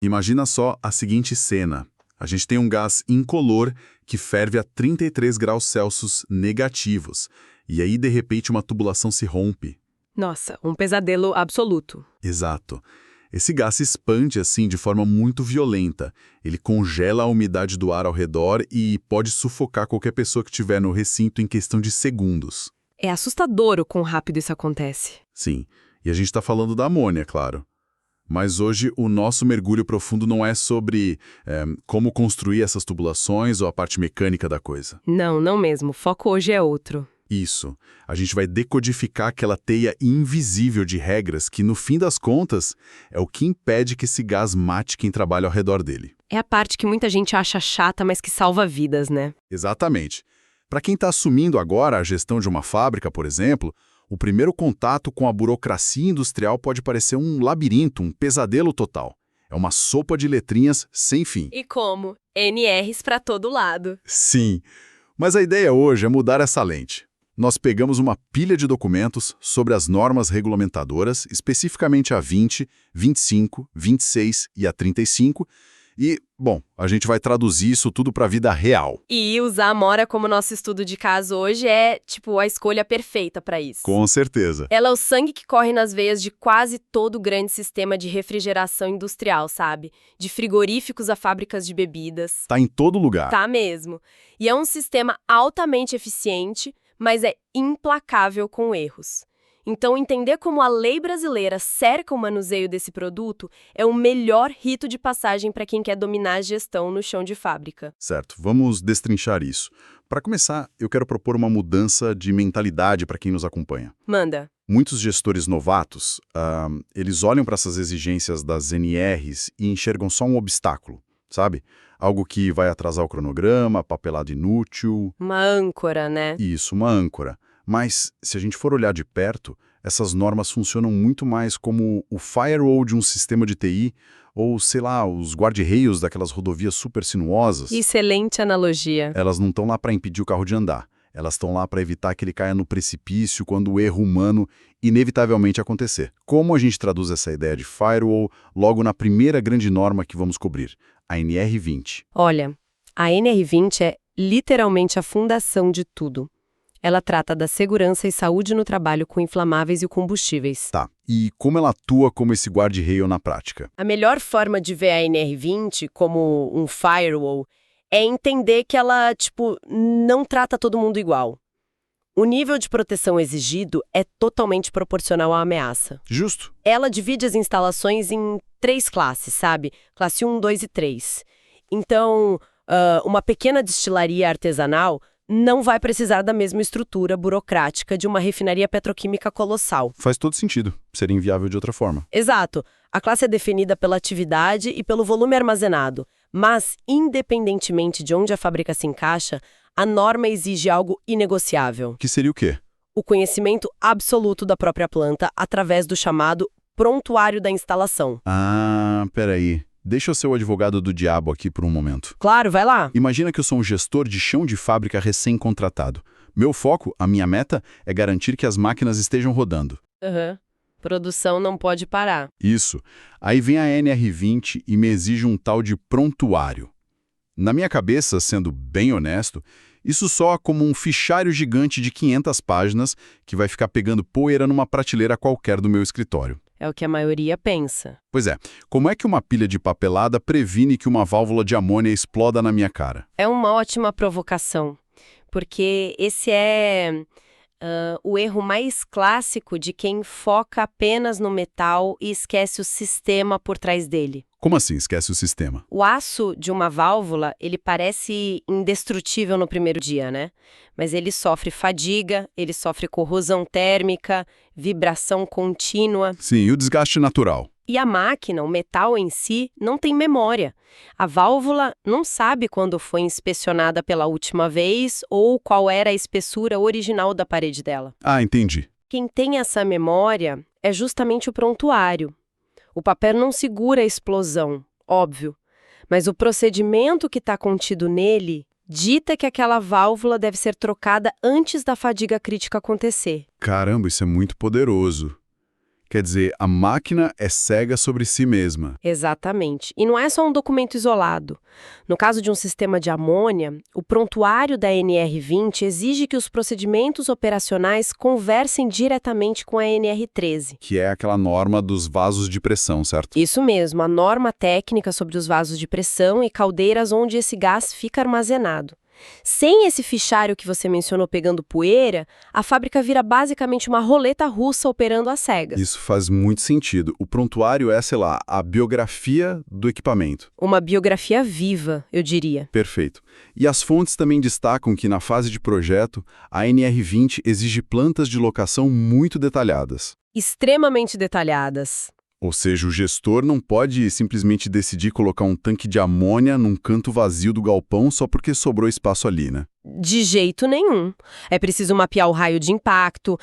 Imagina só a seguinte cena. A gente tem um gás incolor que ferve a 33 graus Celsius negativos. E aí, de repente, uma tubulação se rompe. Nossa, um pesadelo absoluto. Exato. Esse gás se expande assim de forma muito violenta. Ele congela a umidade do ar ao redor e pode sufocar qualquer pessoa que estiver no recinto em questão de segundos. É assustador o quão rápido isso acontece. Sim, e a gente está falando da amônia, claro. Mas hoje o nosso mergulho profundo não é sobre como construir essas tubulações ou a parte mecânica da coisa. Não, não mesmo. O foco hoje é outro. Isso. A gente vai decodificar aquela teia invisível de regras que, no fim das contas, é o que impede que esse gás mate quem trabalha ao redor dele. É a parte que muita gente acha chata, mas que salva vidas, né? Exatamente. Para quem está assumindo agora a gestão de uma fábrica, por exemplo, o primeiro contato com a burocracia industrial pode parecer um labirinto, um pesadelo total. É uma sopa de letrinhas sem fim. E como? NRs para todo lado. Sim. Mas a ideia hoje é mudar essa lente. Nós pegamos uma pilha de documentos sobre as normas regulamentadoras, especificamente a 20, 25, 26 e a 35, e, bom, a gente vai traduzir isso tudo para a vida real. E usar a Amora como nosso estudo de caso hoje é, a escolha perfeita para isso. Com certeza. Ela é o sangue que corre nas veias de quase todo o grande sistema de refrigeração industrial, sabe? De frigoríficos a fábricas de bebidas. Tá em todo lugar. Tá mesmo. E é um sistema altamente eficiente, mas é implacável com erros. Então, entender como a lei brasileira cerca o manuseio desse produto é o melhor rito de passagem para quem quer dominar a gestão no chão de fábrica. Certo, vamos destrinchar isso. Para começar, eu quero propor uma mudança de mentalidade para quem nos acompanha. Manda. Muitos gestores novatos, eles olham para essas exigências das NRs e enxergam só um obstáculo, sabe? Algo que vai atrasar o cronograma, papelada inútil. Uma âncora, né? Isso, uma âncora. Mas, se a gente for olhar de perto, essas normas funcionam muito mais como o firewall de um sistema de TI ou, sei lá, os guarda-reios daquelas rodovias super sinuosas. Excelente analogia. Elas não estão lá para impedir o carro de andar. Elas estão lá para evitar que ele caia no precipício quando o erro humano inevitavelmente acontecer. Como a gente traduz essa ideia de firewall logo na primeira grande norma que vamos cobrir, a NR20? Olha, a NR20 é literalmente a fundação de tudo. Ela trata da segurança e saúde no trabalho com inflamáveis e combustíveis. Tá. E como ela atua como esse guarda-reio na prática? A melhor forma de ver a NR20 como um firewall é entender que ela, não trata todo mundo igual. O nível de proteção exigido é totalmente proporcional à ameaça. Justo. Ela divide as instalações em 3 classes, sabe? Classe 1, 2 e 3. Então, uma pequena destilaria artesanal não vai precisar da mesma estrutura burocrática de uma refinaria petroquímica colossal. Faz todo sentido. Seria inviável de outra forma. Exato. A classe é definida pela atividade e pelo volume armazenado. Mas, independentemente de onde a fábrica se encaixa, a norma exige algo inegociável. Que seria o quê? O conhecimento absoluto da própria planta através do chamado prontuário da instalação. Ah, peraí. Deixa eu ser o advogado do diabo aqui por um momento. Claro, vai lá. Imagina que eu sou um gestor de chão de fábrica recém-contratado. Meu foco, a minha meta, é garantir que as máquinas estejam rodando. Produção não pode parar. Isso. Aí vem a NR20 e me exige um tal de prontuário. Na minha cabeça, sendo bem honesto, isso soa como um fichário gigante de 500 páginas que vai ficar pegando poeira numa prateleira qualquer do meu escritório. É o que a maioria pensa. Pois é, como é que uma pilha de papelada previne que uma válvula de amônia exploda na minha cara? É uma ótima provocação, porque esse é o erro mais clássico de quem foca apenas no metal e esquece o sistema por trás dele. Como assim esquece o sistema? O aço de uma válvula, ele parece indestrutível no primeiro dia, né? Mas ele sofre fadiga, ele sofre corrosão térmica, vibração contínua. Sim, e o desgaste natural. E a máquina, o metal em si, não tem memória. A válvula não sabe quando foi inspecionada pela última vez ou qual era a espessura original da parede dela. Ah, entendi. Quem tem essa memória é justamente o prontuário. O papel não segura a explosão, óbvio, mas o procedimento que está contido nele dita que aquela válvula deve ser trocada antes da fadiga crítica acontecer. Caramba, isso é muito poderoso. Quer dizer, a máquina é cega sobre si mesma. Exatamente. E não é só um documento isolado. No caso de um sistema de amônia, o prontuário da NR20 exige que os procedimentos operacionais conversem diretamente com a NR13. Que é aquela norma dos vasos de pressão, certo? Isso mesmo, a norma técnica sobre os vasos de pressão e caldeiras onde esse gás fica armazenado. Sem esse fichário que você mencionou pegando poeira, a fábrica vira basicamente uma roleta russa operando às cegas. Isso faz muito sentido. O prontuário é, sei lá, a biografia do equipamento. Uma biografia viva, eu diria. Perfeito. E as fontes também destacam que na fase de projeto, a NR20 exige plantas de locação muito detalhadas. Extremamente detalhadas. Ou seja, o gestor não pode simplesmente decidir colocar um tanque de amônia num canto vazio do galpão só porque sobrou espaço ali, né? De jeito nenhum. É preciso mapear o raio de impacto,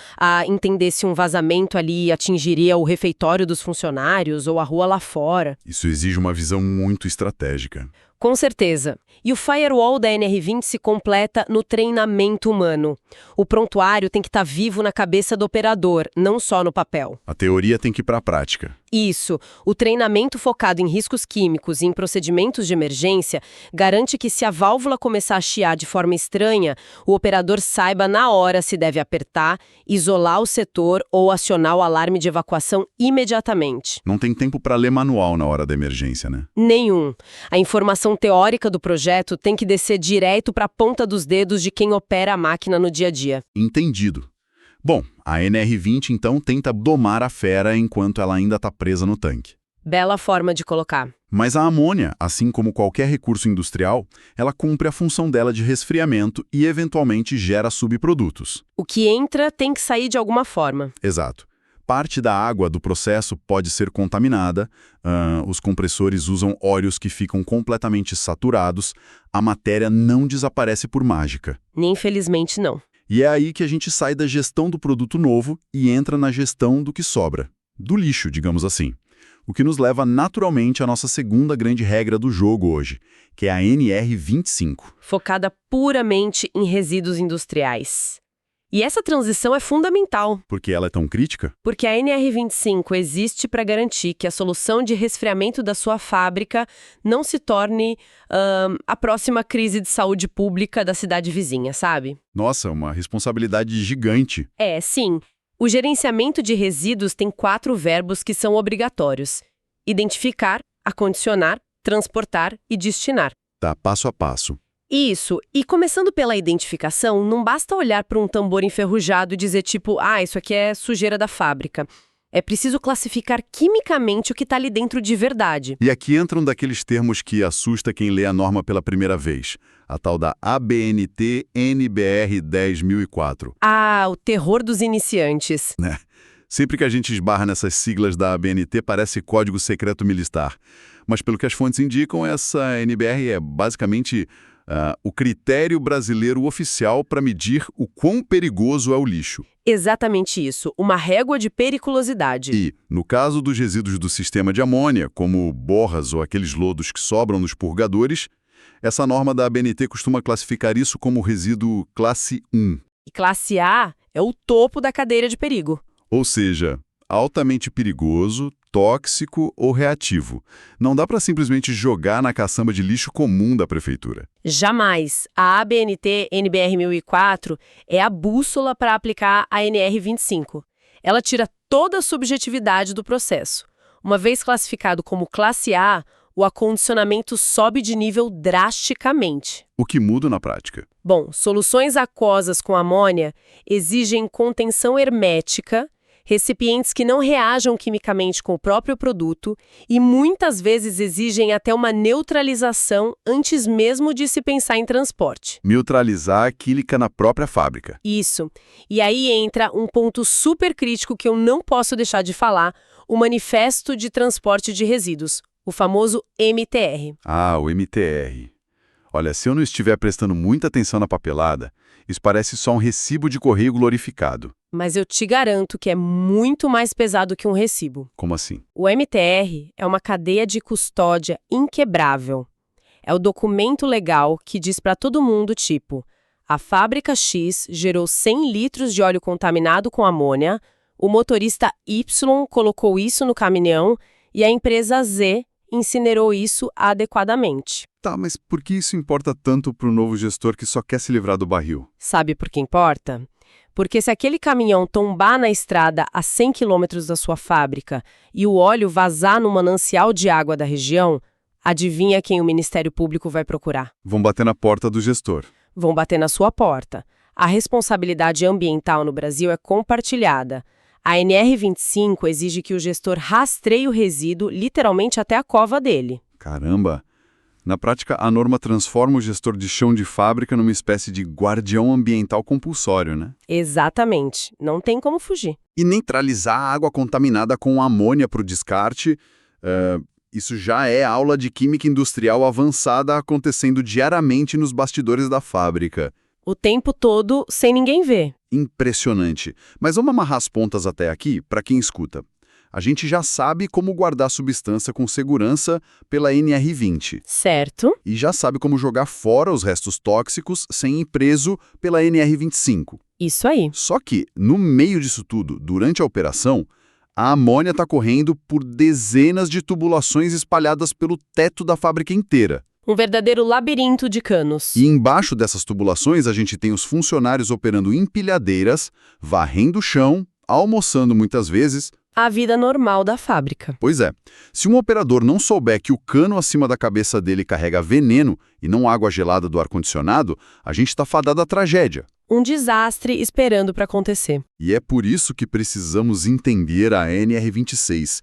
entender se um vazamento ali atingiria o refeitório dos funcionários ou a rua lá fora. Isso exige uma visão muito estratégica. Com certeza. E o firewall da NR20 se completa no treinamento humano. O prontuário tem que estar vivo na cabeça do operador, não só no papel. A teoria tem que ir para a prática. Isso. O treinamento focado em riscos químicos e em procedimentos de emergência garante que se a válvula começar a chiar de forma estranha, o operador saiba na hora se deve apertar, isolar o setor ou acionar o alarme de evacuação imediatamente. Não tem tempo para ler manual na hora da emergência, né? Nenhum. A informação teórica do projeto tem que descer direto para a ponta dos dedos de quem opera a máquina no dia a dia. Entendido. Bom, a NR20 então tenta domar a fera enquanto ela ainda está presa no tanque. Bela forma de colocar. Mas a amônia, assim como qualquer recurso industrial, ela cumpre a função dela de resfriamento e eventualmente gera subprodutos. O que entra tem que sair de alguma forma. Exato. Parte da água do processo pode ser contaminada, os compressores usam óleos que ficam completamente saturados, a matéria não desaparece por mágica. Infelizmente não. E é aí que a gente sai da gestão do produto novo e entra na gestão do que sobra, do lixo, digamos assim. O que nos leva naturalmente à nossa segunda grande regra do jogo hoje, que é a NR25. Focada puramente em resíduos industriais. E essa transição é fundamental. Por que ela é tão crítica? Porque a NR25 existe para garantir que a solução de resfriamento da sua fábrica não se torne a próxima crise de saúde pública da cidade vizinha, sabe? Nossa, uma responsabilidade gigante. É, sim. O gerenciamento de resíduos tem 4 verbos que são obrigatórios: identificar, acondicionar, transportar e destinar. Tá, passo a passo. Isso. E começando pela identificação, não basta olhar para um tambor enferrujado e dizer tipo, isso aqui é sujeira da fábrica. É preciso classificar quimicamente o que está ali dentro de verdade. E aqui entram daqueles termos que assusta quem lê a norma pela primeira vez. A tal da ABNT NBR 10004. O terror dos iniciantes. Né? Sempre que a gente esbarra nessas siglas da ABNT, parece código secreto militar. Mas pelo que as fontes indicam, essa NBR é basicamente o critério brasileiro oficial para medir o quão perigoso é o lixo. Exatamente isso, uma régua de periculosidade. E, no caso dos resíduos do sistema de amônia, como borras ou aqueles lodos que sobram nos purgadores, essa norma da ABNT costuma classificar isso como resíduo classe 1. E classe A é o topo da cadeira de perigo. Ou seja, altamente perigoso, tóxico ou reativo. Não dá para simplesmente jogar na caçamba de lixo comum da prefeitura. Jamais. A ABNT NBR 1004 é a bússola para aplicar a NR 25. Ela tira toda a subjetividade do processo. Uma vez classificado como classe A, o acondicionamento sobe de nível drasticamente. O que muda na prática? Bom, soluções aquosas com amônia exigem contenção hermética, recipientes que não reajam quimicamente com o próprio produto e muitas vezes exigem até uma neutralização antes mesmo de se pensar em transporte. Neutralizar a química na própria fábrica. Isso. E aí entra um ponto super crítico que eu não posso deixar de falar, o Manifesto de Transporte de Resíduos, o famoso MTR. O MTR. Olha, se eu não estiver prestando muita atenção na papelada, isso parece só um recibo de correio glorificado. Mas eu te garanto que é muito mais pesado que um recibo. Como assim? O MTR é uma cadeia de custódia inquebrável. É o documento legal que diz para todo mundo, tipo, a fábrica X gerou 100 litros de óleo contaminado com amônia, O motorista Y colocou isso no caminhão e a empresa Z incinerou isso adequadamente. Tá, mas por que isso importa tanto para o novo gestor que só quer se livrar do barril? Sabe por que importa? Porque se aquele caminhão tombar na estrada a 100 quilômetros da sua fábrica e o óleo vazar no manancial de água da região, adivinha quem o Ministério Público vai procurar? Vão bater na porta do gestor. Vão bater na sua porta. A responsabilidade ambiental no Brasil é compartilhada. A NR25 exige que o gestor rastreie o resíduo literalmente até a cova dele. Caramba! Na prática, a norma transforma o gestor de chão de fábrica numa espécie de guardião ambiental compulsório, né? Exatamente. Não tem como fugir. E neutralizar a água contaminada com amônia para o descarte, isso já é aula de química industrial avançada acontecendo diariamente nos bastidores da fábrica. O tempo todo, sem ninguém ver. Impressionante. Mas vamos amarrar as pontas até aqui para quem escuta. A gente já sabe como guardar substância com segurança pela NR20. Certo. E já sabe como jogar fora os restos tóxicos sem ir preso pela NR25. Isso aí. Só que, no meio disso tudo, durante a operação, a amônia está correndo por dezenas de tubulações espalhadas pelo teto da fábrica inteira. Um verdadeiro labirinto de canos. E embaixo dessas tubulações a gente tem os funcionários operando empilhadeiras, varrendo o chão, almoçando muitas vezes. A vida normal da fábrica. Pois é, se um operador não souber que o cano acima da cabeça dele carrega veneno e não água gelada do ar-condicionado, a gente está fadado à tragédia. Um desastre esperando para acontecer. E é por isso que precisamos entender a NR26,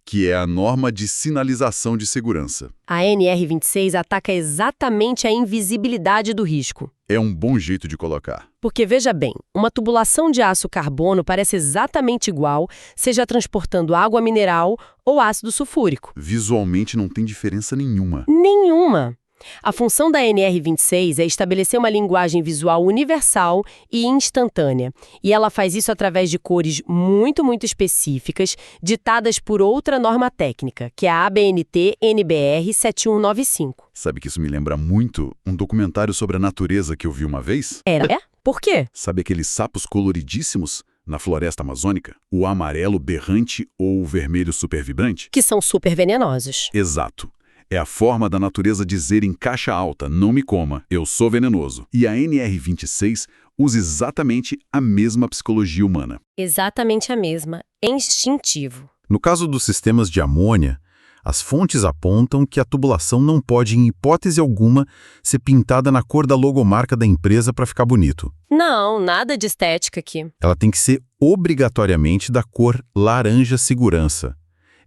que é a norma de sinalização de segurança. A NR26 ataca exatamente a invisibilidade do risco. É um bom jeito de colocar. Porque, veja bem, uma tubulação de aço carbono parece exatamente igual, seja transportando água mineral ou ácido sulfúrico. Visualmente não tem diferença nenhuma. Nenhuma. A função da NR26 é estabelecer uma linguagem visual universal e instantânea. E ela faz isso através de cores muito específicas, ditadas por outra norma técnica, que é a ABNT-NBR 7195. Sabe que isso me lembra muito um documentário sobre a natureza que eu vi uma vez? É? Por quê? Sabe aqueles sapos coloridíssimos na floresta amazônica? O amarelo berrante ou o vermelho super vibrante? Que são super venenosos. Exato. É a forma da natureza dizer em caixa alta, não me coma, eu sou venenoso. E a NR26 usa exatamente a mesma psicologia humana. Exatamente a mesma. É instintivo. No caso dos sistemas de amônia, as fontes apontam que a tubulação não pode, em hipótese alguma, ser pintada na cor da logomarca da empresa para ficar bonito. Não, nada de estética aqui. Ela tem que ser obrigatoriamente da cor laranja segurança.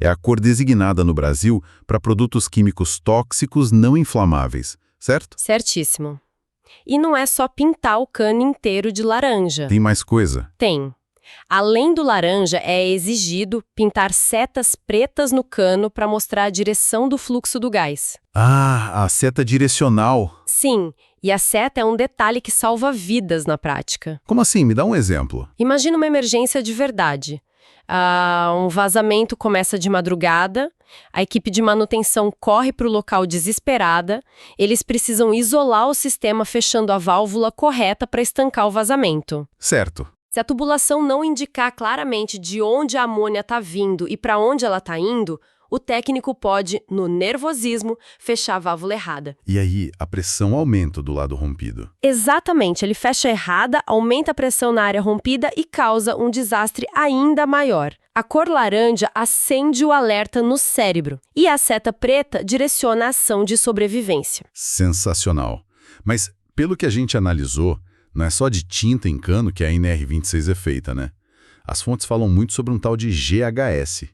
É a cor designada no Brasil para produtos químicos tóxicos não inflamáveis, certo? Certíssimo. E não é só pintar o cano inteiro de laranja. Tem mais coisa. Tem. Além do laranja, é exigido pintar setas pretas no cano para mostrar a direção do fluxo do gás. Ah, a seta direcional. Sim, e a seta é um detalhe que salva vidas na prática. Como assim? Me dá um exemplo. Imagina uma emergência de verdade. Um vazamento começa de madrugada, a equipe de manutenção corre para o local desesperada, eles precisam isolar o sistema fechando a válvula correta para estancar o vazamento. Certo. Se a tubulação não indicar claramente de onde a amônia está vindo e para onde ela está indo, o técnico pode, no nervosismo, fechar a válvula errada. E aí, a pressão aumenta do lado rompido. Exatamente, ele fecha errada, aumenta a pressão na área rompida e causa um desastre ainda maior. A cor laranja acende o alerta no cérebro e a seta preta direciona a ação de sobrevivência. Sensacional. Mas, pelo que a gente analisou, não é só de tinta em cano que a NR26 é feita, né? As fontes falam muito sobre um tal de GHS.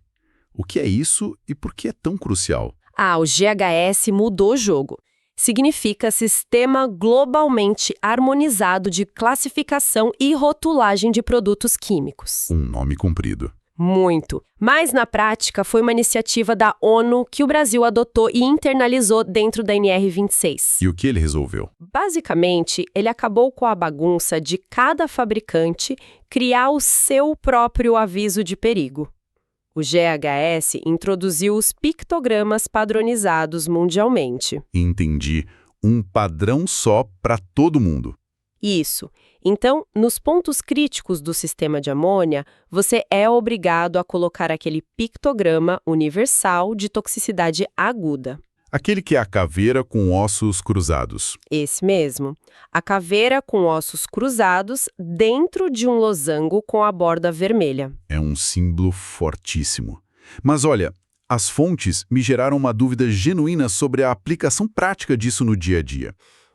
O que é isso e por que é tão crucial? O GHS mudou o jogo. Significa Sistema Globalmente Harmonizado de Classificação e Rotulagem de Produtos Químicos. Um nome comprido. Muito. Mas, na prática, foi uma iniciativa da ONU que o Brasil adotou e internalizou dentro da NR26. E o que ele resolveu? Basicamente, ele acabou com a bagunça de cada fabricante criar o seu próprio aviso de perigo. O GHS introduziu os pictogramas padronizados mundialmente. Entendi. Um padrão só para todo mundo. Isso. Então, nos pontos críticos do sistema de amônia, você é obrigado a colocar aquele pictograma universal de toxicidade aguda. Aquele que é a caveira com ossos cruzados. Esse mesmo. A caveira com ossos cruzados dentro de um losango com a borda vermelha. É um símbolo fortíssimo. Mas olha, as fontes me geraram uma dúvida genuína sobre a aplicação prática disso no dia a dia.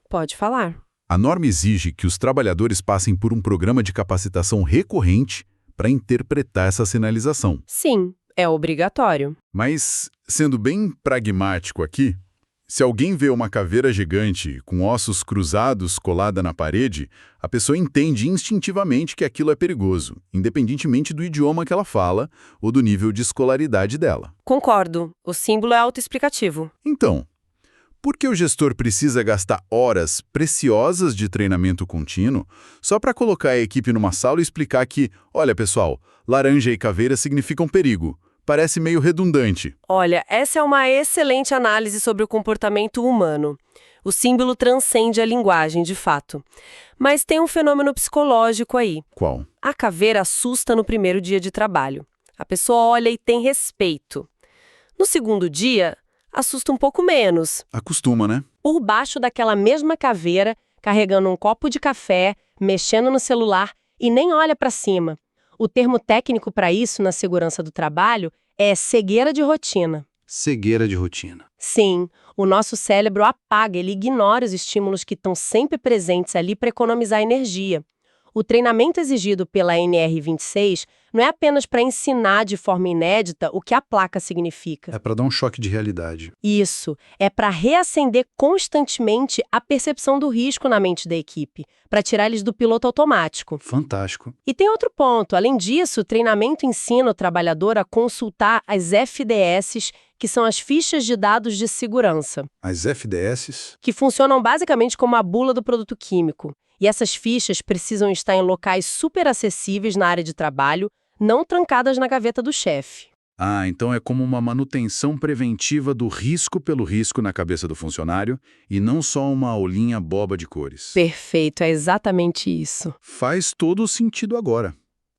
Pode falar. A norma exige que os trabalhadores passem por um programa de capacitação recorrente para interpretar essa sinalização. Sim, é obrigatório. Mas, sendo bem pragmático aqui, se alguém vê uma caveira gigante com ossos cruzados colada na parede, a pessoa entende instintivamente que aquilo é perigoso, independentemente do idioma que ela fala ou do nível de escolaridade dela. Concordo. O símbolo é autoexplicativo. Então, por que o gestor precisa gastar horas preciosas de treinamento contínuo só para colocar a equipe numa sala e explicar que, olha pessoal, laranja e caveira significam perigo? Parece meio redundante. Olha, essa é uma excelente análise sobre o comportamento humano. O símbolo transcende a linguagem, de fato. Mas tem um fenômeno psicológico aí. Qual? A caveira assusta no primeiro dia de trabalho. A pessoa olha e tem respeito. No segundo dia, assusta um pouco menos. Acostuma, né? Por baixo daquela mesma caveira, carregando um copo de café, mexendo no celular e nem olha para cima. O termo técnico para isso na segurança do trabalho é cegueira de rotina. Cegueira de rotina. Sim, o nosso cérebro apaga, ele ignora os estímulos que estão sempre presentes ali para economizar energia. O treinamento exigido pela NR26 não é apenas para ensinar de forma inédita o que a placa significa. É para dar um choque de realidade. Isso, é para reacender constantemente a percepção do risco na mente da equipe, para tirar eles do piloto automático. Fantástico. E tem outro ponto, além disso, o treinamento ensina o trabalhador a consultar as FDS, que são as fichas de dados de segurança, As FDS? que funcionam basicamente como a bula do produto químico. E essas fichas precisam estar em locais super acessíveis na área de trabalho, não trancadas na gaveta do chefe. Ah, então é como uma manutenção preventiva do risco pelo risco na cabeça do funcionário e não só uma aulinha boba de cores. Perfeito, é exatamente isso. Faz todo o sentido agora.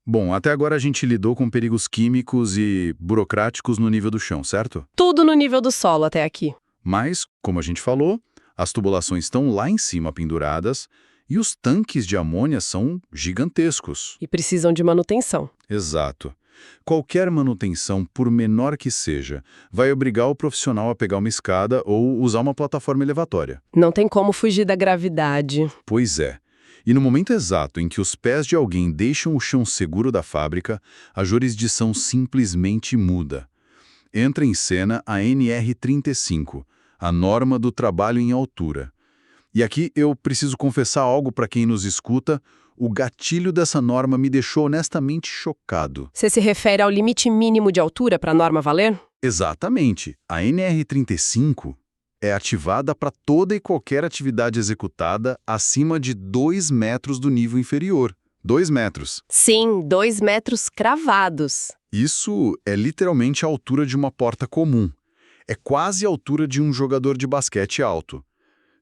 Bom, até agora a gente lidou com perigos químicos e burocráticos no nível do chão, certo? Tudo no nível do solo até aqui. Mas, como a gente falou, as tubulações estão lá em cima penduradas e os tanques de amônia são gigantescos. E precisam de manutenção. Exato. Qualquer manutenção, por menor que seja, vai obrigar o profissional a pegar uma escada ou usar uma plataforma elevatória. Não tem como fugir da gravidade. Pois é. E no momento exato em que os pés de alguém deixam o chão seguro da fábrica, a jurisdição simplesmente muda. Entra em cena a NR35, a norma do trabalho em altura. E aqui eu preciso confessar algo para quem nos escuta: o gatilho dessa norma me deixou honestamente chocado. Você se refere ao limite mínimo de altura para a norma valer? Exatamente. A NR35 é ativada para toda e qualquer atividade executada acima de 2 metros do nível inferior. 2 metros. Sim, 2 metros cravados. Isso é literalmente a altura de uma porta comum. É quase a altura de um jogador de basquete alto.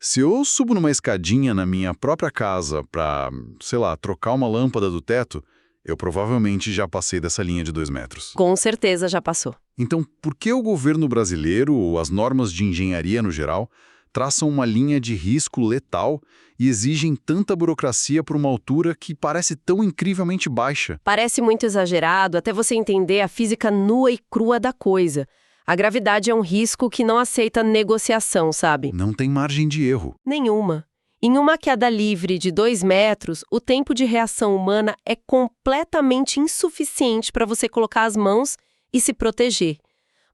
Se eu subo numa escadinha na minha própria casa para, sei lá, trocar uma lâmpada do teto, eu provavelmente já passei dessa linha de 2 metros. Com certeza já passou. Então, por que o governo brasileiro, ou as normas de engenharia no geral, traçam uma linha de risco letal e exigem tanta burocracia por uma altura que parece tão incrivelmente baixa? Parece muito exagerado até você entender a física nua e crua da coisa. A gravidade é um risco que não aceita negociação, sabe? Não tem margem de erro. Nenhuma. Em uma queda livre de 2 metros, o tempo de reação humana é completamente insuficiente para você colocar as mãos e se proteger.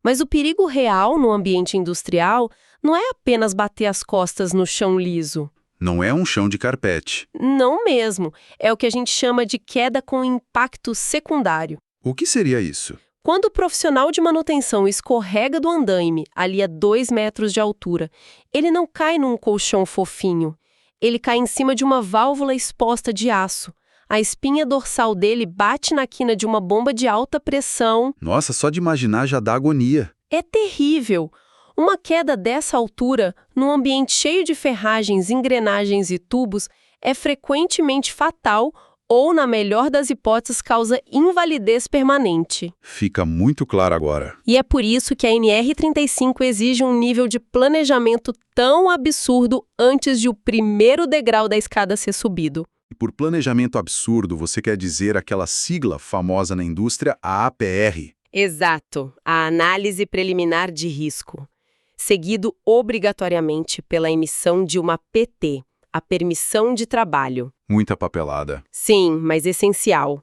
Mas o perigo real no ambiente industrial não é apenas bater as costas no chão liso. Não é um chão de carpete. Não mesmo. É o que a gente chama de queda com impacto secundário. O que seria isso? Quando o profissional de manutenção escorrega do andaime, ali a 2 metros de altura, ele não cai num colchão fofinho. Ele cai em cima de uma válvula exposta de aço. A espinha dorsal dele bate na quina de uma bomba de alta pressão. Nossa, só de imaginar já dá agonia. É terrível. Uma queda dessa altura, num ambiente cheio de ferragens, engrenagens e tubos, é frequentemente fatal ou, na melhor das hipóteses, causa invalidez permanente. Fica muito claro agora. E é por isso que a NR35 exige um nível de planejamento tão absurdo antes de o primeiro degrau da escada ser subido. E por planejamento absurdo, você quer dizer aquela sigla famosa na indústria, a APR. Exato, a análise preliminar de risco, seguido obrigatoriamente pela emissão de uma PT, a permissão de trabalho. Muita papelada. Sim, mas essencial.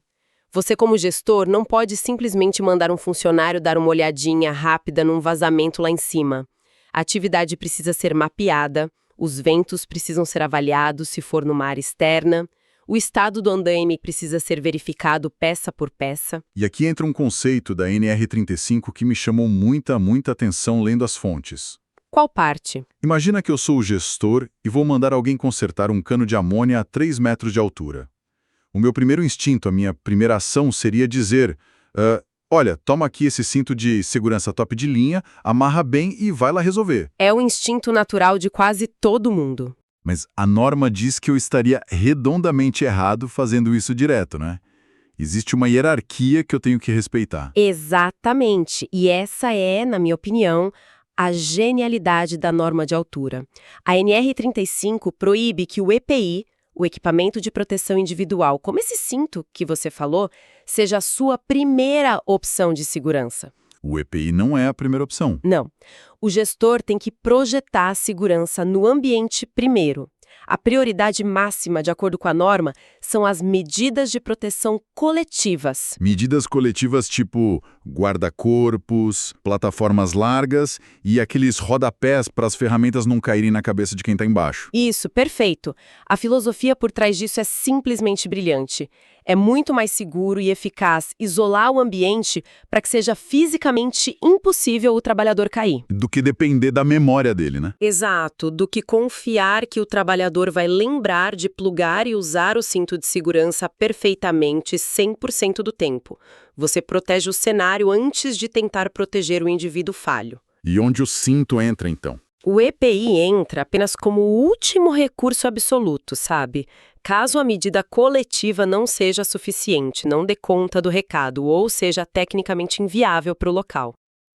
Você, como gestor, não pode simplesmente mandar um funcionário dar uma olhadinha rápida num vazamento lá em cima. A atividade precisa ser mapeada, os ventos precisam ser avaliados se for numa área externa, o estado do andaime precisa ser verificado peça por peça. E aqui entra um conceito da NR35 que me chamou muita atenção lendo as fontes. Qual parte? Imagina que eu sou o gestor e vou mandar alguém consertar um cano de amônia a 3 metros de altura. O meu primeiro instinto, a minha primeira ação seria dizer, olha, toma aqui esse cinto de segurança top de linha, amarra bem e vai lá resolver. É o instinto natural de quase todo mundo. Mas a norma diz que eu estaria redondamente errado fazendo isso direto, né? Existe uma hierarquia que eu tenho que respeitar. Exatamente. E essa é, na minha opinião, a genialidade da norma de altura. A NR35 proíbe que o EPI, o equipamento de proteção individual, como esse cinto que você falou, seja a sua primeira opção de segurança. O EPI não é a primeira opção. Não. O gestor tem que projetar a segurança no ambiente primeiro. A prioridade máxima, de acordo com a norma, são as medidas de proteção coletivas. Medidas coletivas tipo guarda-corpos, plataformas largas e aqueles rodapés para as ferramentas não caírem na cabeça de quem está embaixo. Isso, perfeito. A filosofia por trás disso é simplesmente brilhante. É muito mais seguro e eficaz isolar o ambiente para que seja fisicamente impossível o trabalhador cair. Do que depender da memória dele, né? Exato, do que confiar que o trabalhador vai lembrar de plugar e usar o cinto de segurança perfeitamente 100% do tempo. Você protege o cenário antes de tentar proteger o indivíduo falho. E onde o cinto entra, então? O EPI entra apenas como o último recurso absoluto, sabe? Caso a medida coletiva não seja suficiente, não dê conta do recado ou seja tecnicamente inviável para o local.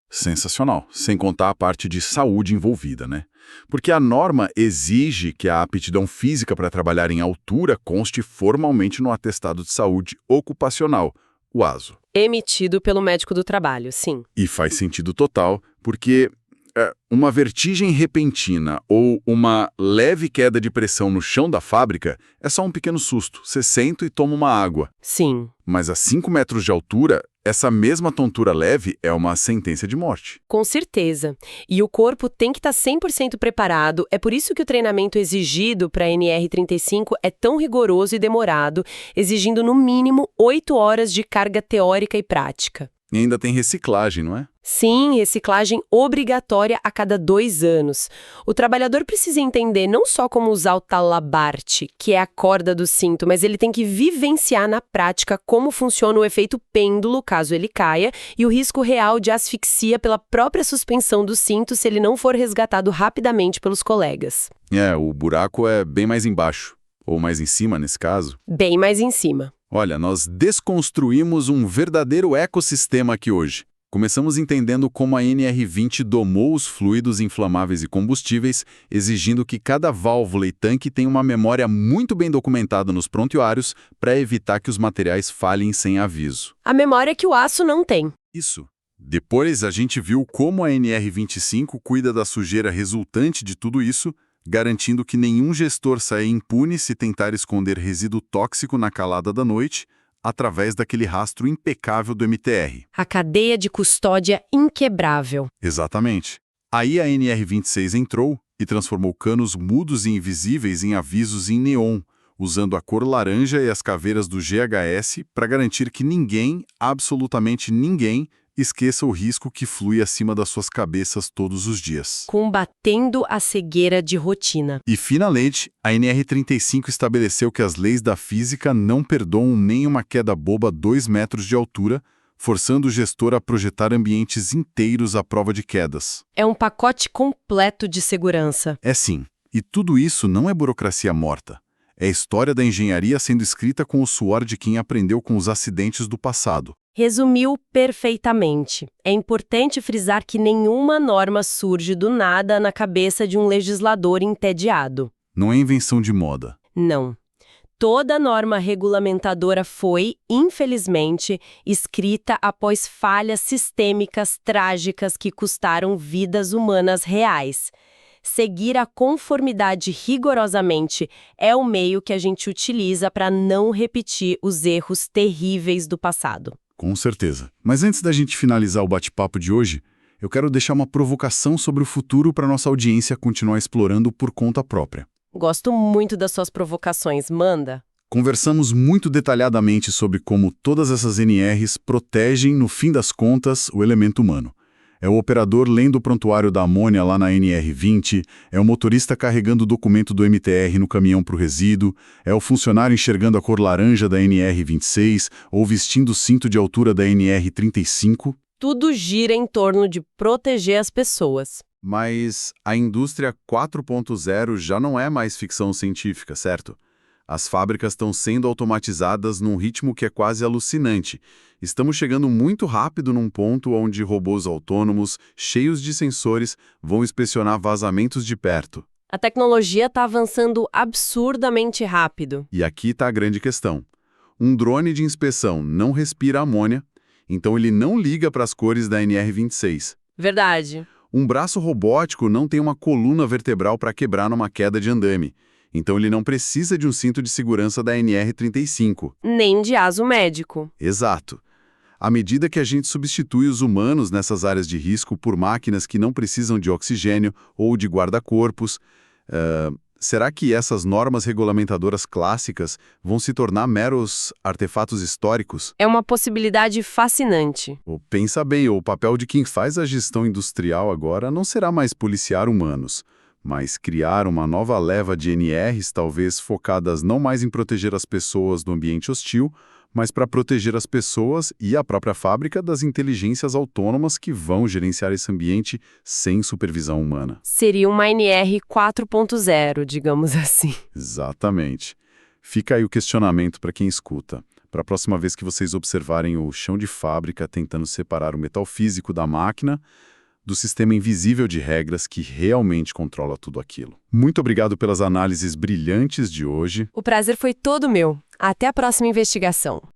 Sensacional, sem contar a parte de saúde envolvida, né? Porque a norma exige que a aptidão física para trabalhar em altura conste formalmente no atestado de saúde ocupacional, o ASO. Emitido pelo médico do trabalho, sim. E faz sentido total, porque uma vertigem repentina ou uma leve queda de pressão no chão da fábrica é só um pequeno susto. Você senta e toma uma água. Sim. Mas a 5 metros de altura, essa mesma tontura leve é uma sentença de morte. Com certeza. E o corpo tem que estar 100% preparado. É por isso que o treinamento exigido para a NR35 é tão rigoroso e demorado, exigindo no mínimo 8 horas de carga teórica e prática. E ainda tem reciclagem, não é? Sim, reciclagem obrigatória a cada 2 anos. O trabalhador precisa entender não só como usar o talabarte, que é a corda do cinto, mas ele tem que vivenciar na prática como funciona o efeito pêndulo, caso ele caia, e o risco real de asfixia pela própria suspensão do cinto se ele não for resgatado rapidamente pelos colegas. O buraco é bem mais embaixo, ou mais em cima nesse caso. Bem mais em cima. Olha, nós desconstruímos um verdadeiro ecossistema aqui hoje. Começamos entendendo como a NR20 domou os fluidos inflamáveis e combustíveis, exigindo que cada válvula e tanque tenha uma memória muito bem documentada nos prontuários para evitar que os materiais falhem sem aviso. A memória que o aço não tem. Isso. Depois a gente viu como a NR25 cuida da sujeira resultante de tudo isso, garantindo que nenhum gestor saia impune se tentar esconder resíduo tóxico na calada da noite, através daquele rastro impecável do MTR. A cadeia de custódia inquebrável. Exatamente. Aí a NR26 entrou e transformou canos mudos e invisíveis em avisos em neon, usando a cor laranja e as caveiras do GHS para garantir que ninguém, absolutamente ninguém, esqueça o risco que flui acima das suas cabeças todos os dias. Combatendo a cegueira de rotina. E, finalmente, a NR35 estabeleceu que as leis da física não perdoam nem uma queda boba a 2 metros de altura, forçando o gestor a projetar ambientes inteiros à prova de quedas. É um pacote completo de segurança. É sim. E tudo isso não é burocracia morta. É a história da engenharia sendo escrita com o suor de quem aprendeu com os acidentes do passado. Resumiu perfeitamente. É importante frisar que nenhuma norma surge do nada na cabeça de um legislador entediado. Não é invenção de moda. Não. Toda norma regulamentadora foi, infelizmente, escrita após falhas sistêmicas trágicas que custaram vidas humanas reais. Seguir a conformidade rigorosamente é o meio que a gente utiliza para não repetir os erros terríveis do passado. Com certeza. Mas antes da gente finalizar o bate-papo de hoje, eu quero deixar uma provocação sobre o futuro para nossa audiência continuar explorando por conta própria. Gosto muito das suas provocações, manda. Conversamos muito detalhadamente sobre como todas essas NRs protegem, no fim das contas, o elemento humano. É o operador lendo o prontuário da amônia lá na NR20, é o motorista carregando o documento do MTR no caminhão para o resíduo, é o funcionário enxergando a cor laranja da NR26 ou vestindo o cinto de altura da NR35. Tudo gira em torno de proteger as pessoas. Mas a indústria 4.0 já não é mais ficção científica, certo? As fábricas estão sendo automatizadas num ritmo que é quase alucinante. Estamos chegando muito rápido num ponto onde robôs autônomos, cheios de sensores, vão inspecionar vazamentos de perto. A tecnologia está avançando absurdamente rápido. E aqui está a grande questão. Um drone de inspeção não respira amônia, então ele não liga para as cores da NR26. Verdade. Um braço robótico não tem uma coluna vertebral para quebrar numa queda de andame, então ele não precisa de um cinto de segurança da NR35. Nem de aso médico. Exato. À medida que a gente substitui os humanos nessas áreas de risco por máquinas que não precisam de oxigênio ou de guarda-corpos, será que essas normas regulamentadoras clássicas vão se tornar meros artefatos históricos? É uma possibilidade fascinante. Pensa bem, o papel de quem faz a gestão industrial agora não será mais policiar humanos, mas criar uma nova leva de NRs, talvez focadas não mais em proteger as pessoas do ambiente hostil, mas para proteger as pessoas e a própria fábrica das inteligências autônomas que vão gerenciar esse ambiente sem supervisão humana. Seria uma NR 4.0, digamos assim. Exatamente. Fica aí o questionamento para quem escuta. Para a próxima vez que vocês observarem o chão de fábrica tentando separar o metal físico da máquina, do sistema invisível de regras que realmente controla tudo aquilo. Muito obrigado pelas análises brilhantes de hoje. O prazer foi todo meu. Até a próxima investigação.